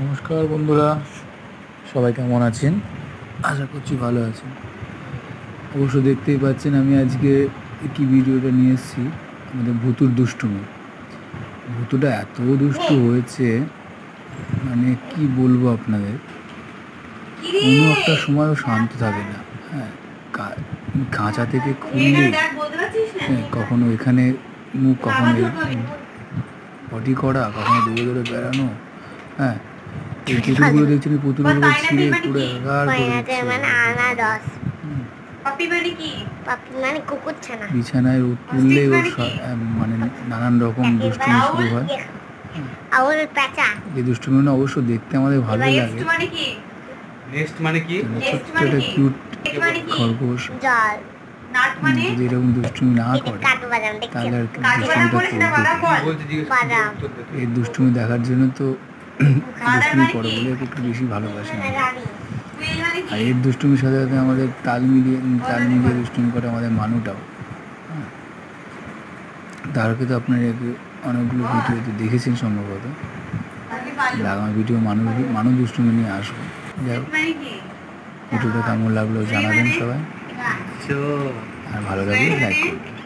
নমস্কার বন্ধুরা, সবাই কেমন আছেন? আশা করছি ভালো আছেন। অবশ্য দেখতেই পাচ্ছেন আমি আজকে কি ভিডিওটা নিয়ে এসেছি, আমাদের ভুতুর দুষ্টুমি। ভুতুটা এত দুষ্টু হয়েছে, মানে কি বলবো আপনাদের, কোনো একটা সময়ও শান্ত থাকে না। হ্যাঁ, খাঁচা থেকে খুললে কখনো এখানে মুখ, কখনো পটি করা, কখনো দৌড়ে দৌড়ে বেড়ানো। হ্যাঁ, এই পুতুলগুলো দেখছেন, এই পুতুলগুলো ছিঁড়ে পুরো একাকার করে দিচ্ছে। বিছানায় তুললেই ওর মানে নানান রকম দুষ্টুমি শুরু হয়। এই দুষ্টুমিগুলো অবশ্য দেখতে আমাদের ভালোই লাগে। ছোট্ট একটা কিউট খরগোশ যদি এরকম দুষ্টুমি না করে তাহলে আর দুষ্টুমিটা করবে। এই দুষ্টুমি দেখার জন্য তো দুষ্টুমি করে বলে একটু বেশি ভালোবাসে। আর এর দুষ্টুমির সাথে সাথে আমাদের তাল মিলিয়ে দুষ্টুমি করে আমাদের মানুটাও। তারকে তো আপনার অনেকগুলো ভিডিওতে দেখেছেন সম্ভবত। আগামী ভিডিও মানুষ দুষ্টুমি নিয়ে আসবো। যাই হোক, ভিডিওটা কেমন লাগলো জানাবেন সবাই, আর ভালো লাগলে লাইক করবেন।